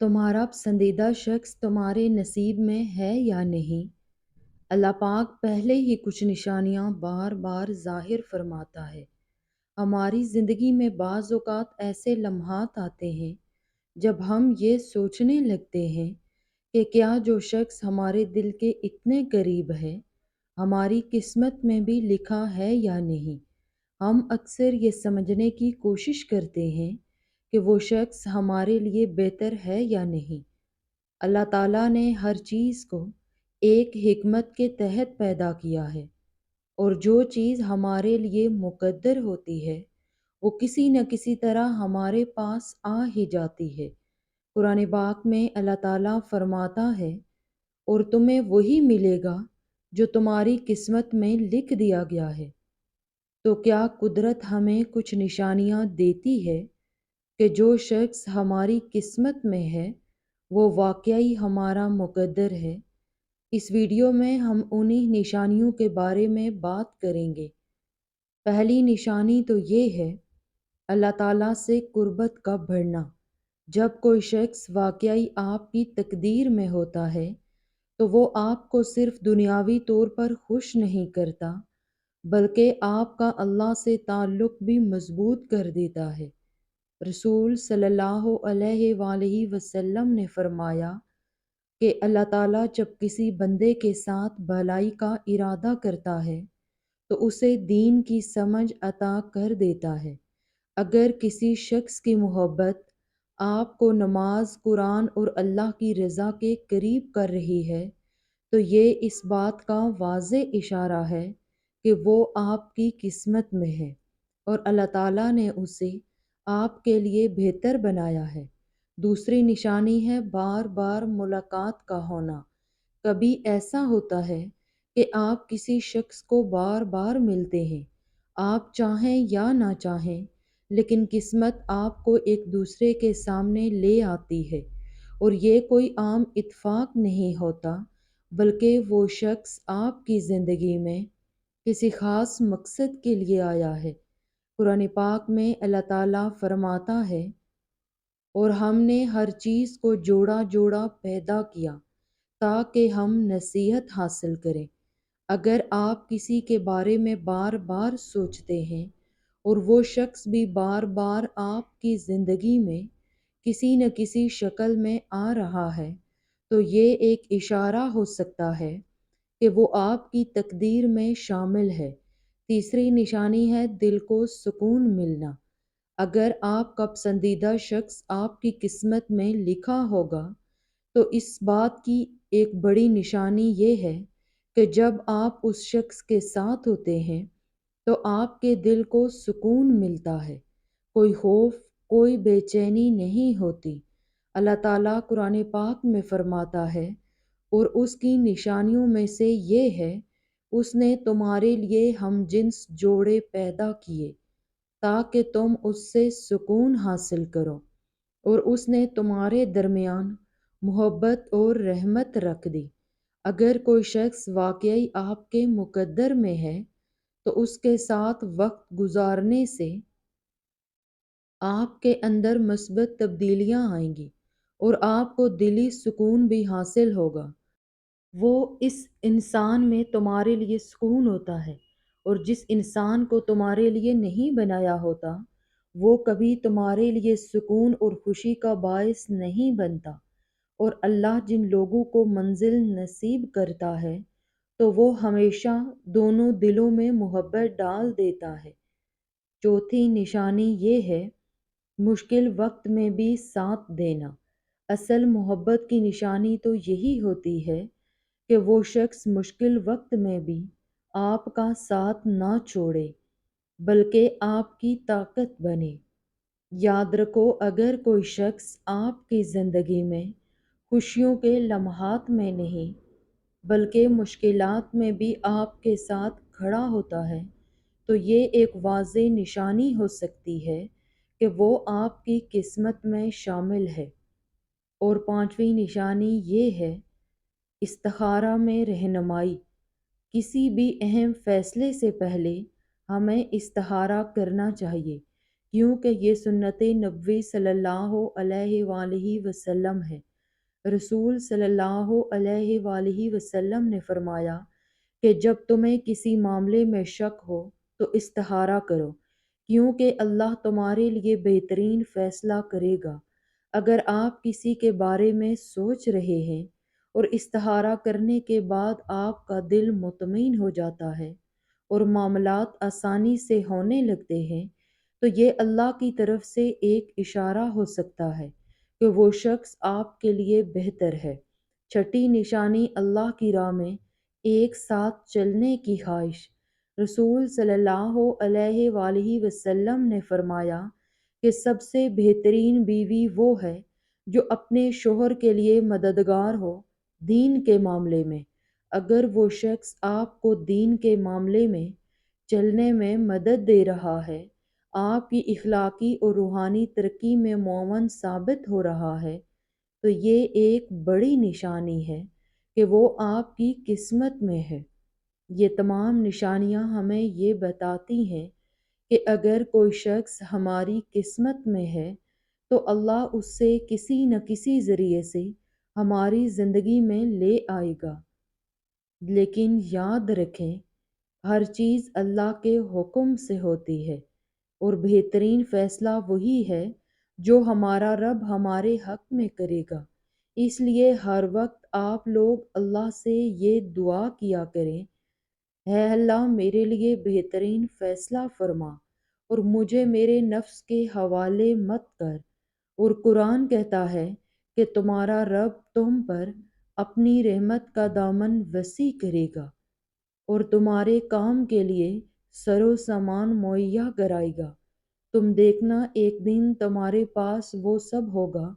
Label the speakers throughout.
Speaker 1: تمہارا پسندیدہ شخص تمہارے نصیب میں ہے یا نہیں؟ اللہ پاک پہلے ہی کچھ نشانیاں بار بار ظاہر فرماتا ہے۔ ہماری زندگی میں بعض اوقات ایسے لمحات آتے ہیں جب ہم یہ سوچنے لگتے ہیں کہ کیا جو شخص ہمارے دل کے اتنے قریب ہے ہماری قسمت میں بھی لکھا ہے یا نہیں۔ ہم اکثر یہ سمجھنے کی کوشش کرتے ہیں کہ وہ شخص ہمارے لیے بہتر ہے یا نہیں۔ اللہ تعالیٰ نے ہر چیز کو ایک حکمت کے تحت پیدا کیا ہے، اور جو چیز ہمارے لیے مقدر ہوتی ہے وہ کسی نہ کسی طرح ہمارے پاس آ ہی جاتی ہے۔ قرآن پاک میں اللہ تعالیٰ فرماتا ہے، اور تمہیں وہی ملے گا جو تمہاری قسمت میں لکھ دیا گیا ہے۔ تو کیا قدرت ہمیں کچھ نشانیاں دیتی ہے کہ جو شخص ہماری قسمت میں ہے وہ واقعی ہمارا مقدر ہے؟ اس ویڈیو میں ہم انہی نشانیوں کے بارے میں بات کریں گے۔ پہلی نشانی تو یہ ہے اللہ تعالیٰ سے قربت کا بڑھنا۔ جب کوئی شخص واقعی آپ کی تقدیر میں ہوتا ہے تو وہ آپ کو صرف دنیاوی طور پر خوش نہیں کرتا بلکہ آپ کا اللہ سے تعلق بھی مضبوط کر دیتا ہے۔ رسول صلی اللہ علیہ وآلہ وسلم نے فرمایا کہ اللہ تعالیٰ جب کسی بندے کے ساتھ بھلائی کا ارادہ کرتا ہے تو اسے دین کی سمجھ عطا کر دیتا ہے۔ اگر کسی شخص کی محبت آپ کو نماز، قرآن اور اللہ کی رضا کے قریب کر رہی ہے تو یہ اس بات کا واضح اشارہ ہے کہ وہ آپ کی قسمت میں ہے اور اللہ تعالیٰ نے اسے آپ کے لیے بہتر بنایا ہے۔ دوسری نشانی ہے بار بار ملاقات کا ہونا۔ کبھی ایسا ہوتا ہے کہ آپ کسی شخص کو بار بار ملتے ہیں، آپ چاہیں یا نہ چاہیں، لیکن قسمت آپ کو ایک دوسرے کے سامنے لے آتی ہے، اور یہ کوئی عام اتفاق نہیں ہوتا بلکہ وہ شخص آپ کی زندگی میں کسی خاص مقصد کے لیے آیا ہے۔ قرآن پاک میں اللہ تعالیٰ فرماتا ہے، اور ہم نے ہر چیز کو جوڑا جوڑا پیدا کیا تاکہ ہم نصیحت حاصل کریں۔ اگر آپ کسی کے بارے میں بار بار سوچتے ہیں اور وہ شخص بھی بار بار آپ کی زندگی میں کسی نہ کسی شکل میں آ رہا ہے تو یہ ایک اشارہ ہو سکتا ہے کہ وہ آپ کی تقدیر میں شامل ہے۔ تیسری نشانی ہے دل کو سکون ملنا۔ اگر آپ کا پسندیدہ شخص آپ کی قسمت میں لکھا ہوگا تو اس بات کی ایک بڑی نشانی یہ ہے کہ جب آپ اس شخص کے ساتھ ہوتے ہیں تو آپ کے دل کو سکون ملتا ہے، کوئی خوف، کوئی بے چینی نہیں ہوتی۔ اللہ تعالیٰ قرآن پاک میں فرماتا ہے، اور اس کی نشانیوں میں سے یہ ہے، اس نے تمہارے لیے ہم جنس جوڑے پیدا کیے تاکہ تم اس سے سکون حاصل کرو، اور اس نے تمہارے درمیان محبت اور رحمت رکھ دی۔ اگر کوئی شخص واقعی آپ کے مقدر میں ہے تو اس کے ساتھ وقت گزارنے سے آپ کے اندر مثبت تبدیلیاں آئیں گی اور آپ کو دلی سکون بھی حاصل ہوگا۔ وہ اس انسان میں تمہارے لیے سکون ہوتا ہے، اور جس انسان کو تمہارے لیے نہیں بنایا ہوتا وہ کبھی تمہارے لیے سکون اور خوشی کا باعث نہیں بنتا۔ اور اللہ جن لوگوں کو منزل نصیب کرتا ہے تو وہ ہمیشہ دونوں دلوں میں محبت ڈال دیتا ہے۔ چوتھی نشانی یہ ہے مشکل وقت میں بھی ساتھ دینا۔ اصل محبت کی نشانی تو یہی ہوتی ہے کہ وہ شخص مشکل وقت میں بھی آپ کا ساتھ نہ چھوڑے بلکہ آپ کی طاقت بنے۔ یاد رکھو، اگر کوئی شخص آپ کی زندگی میں خوشیوں کے لمحات میں نہیں بلکہ مشکلات میں بھی آپ کے ساتھ کھڑا ہوتا ہے تو یہ ایک واضح نشانی ہو سکتی ہے کہ وہ آپ کی قسمت میں شامل ہے۔ اور پانچویں نشانی یہ ہے استخارہ میں رہنمائی۔ کسی بھی اہم فیصلے سے پہلے ہمیں استخارہ کرنا چاہیے، کیونکہ یہ سنت نبوی صلی اللہ علیہ وآلہ وسلم ہے۔ رسول صلی اللہ علیہ وآلہ وسلم نے فرمایا کہ جب تمہیں کسی معاملے میں شک ہو تو استخارہ کرو، کیونکہ اللہ تمہارے لیے بہترین فیصلہ کرے گا۔ اگر آپ کسی کے بارے میں سوچ رہے ہیں اور استخارہ کرنے کے بعد آپ کا دل مطمئن ہو جاتا ہے اور معاملات آسانی سے ہونے لگتے ہیں، تو یہ اللہ کی طرف سے ایک اشارہ ہو سکتا ہے کہ وہ شخص آپ کے لیے بہتر ہے۔ چھٹی نشانی اللہ کی راہ میں ایک ساتھ چلنے کی خواہش۔ رسول صلی اللہ علیہ وآلہ وسلم نے فرمایا کہ سب سے بہترین بیوی وہ ہے جو اپنے شوہر کے لیے مددگار ہو دین کے معاملے میں۔ اگر وہ شخص آپ کو دین کے معاملے میں چلنے میں مدد دے رہا ہے، آپ کی اخلاقی اور روحانی ترقی میں معاون ثابت ہو رہا ہے، تو یہ ایک بڑی نشانی ہے کہ وہ آپ کی قسمت میں ہے۔ یہ تمام نشانیاں ہمیں یہ بتاتی ہیں کہ اگر کوئی شخص ہماری قسمت میں ہے تو اللہ اس سے کسی نہ کسی ذریعے سے ہماری زندگی میں لے آئے گا۔ لیکن یاد رکھیں، ہر چیز اللہ کے حکم سے ہوتی ہے اور بہترین فیصلہ وہی ہے جو ہمارا رب ہمارے حق میں کرے گا۔ اس لیے ہر وقت آپ لوگ اللہ سے یہ دعا کیا کریں، اے اللہ میرے لیے بہترین فیصلہ فرما اور مجھے میرے نفس کے حوالے مت کر۔ اور قرآن کہتا ہے کہ تمہارا رب تم پر اپنی رحمت کا دامن وسیع کرے گا اور تمہارے کام کے لیے سر و سامان مہیا کرائے گا۔ تم دیکھنا ایک دن تمہارے پاس وہ سب ہوگا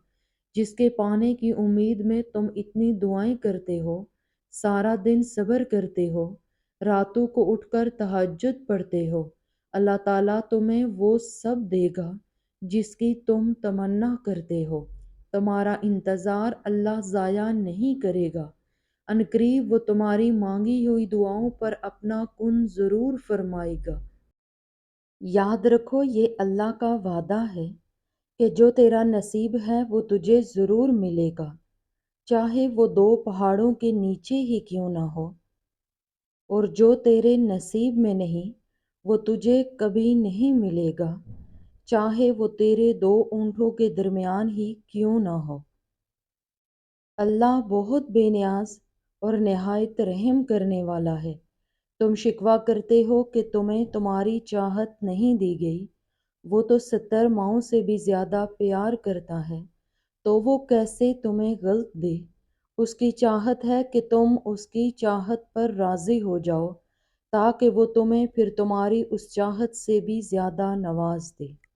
Speaker 1: جس کے پانے کی امید میں تم اتنی دعائیں کرتے ہو، سارا دن صبر کرتے ہو، راتوں کو اٹھ کر تہجد پڑھتے ہو۔ اللہ تعالیٰ تمہیں وہ سب دے گا جس کی تم تمنا کرتے ہو۔ تمہارا انتظار اللہ ضائع نہیں کرے گا، عنقریب وہ تمہاری مانگی ہوئی دعاؤں پر اپنا کن ضرور فرمائے گا۔ یاد رکھو یہ اللہ کا وعدہ ہے کہ جو تیرا نصیب ہے وہ تجھے ضرور ملے گا، چاہے وہ دو پہاڑوں کے نیچے ہی کیوں نہ ہو، اور جو تیرے نصیب میں نہیں وہ تجھے کبھی نہیں ملے گا، چاہے وہ تیرے دو اونٹوں کے درمیان ہی کیوں نہ ہو۔ اللہ بہت بے نیاز اور نہایت رحم کرنے والا ہے۔ تم شکوہ کرتے ہو کہ تمہیں تمہاری چاہت نہیں دی گئی، وہ تو 70 ماؤں سے بھی زیادہ پیار کرتا ہے، تو وہ کیسے تمہیں غلط دے؟ اس کی چاہت ہے کہ تم اس کی چاہت پر راضی ہو جاؤ تاکہ وہ تمہیں پھر تمہاری اس چاہت سے بھی زیادہ نواز دے۔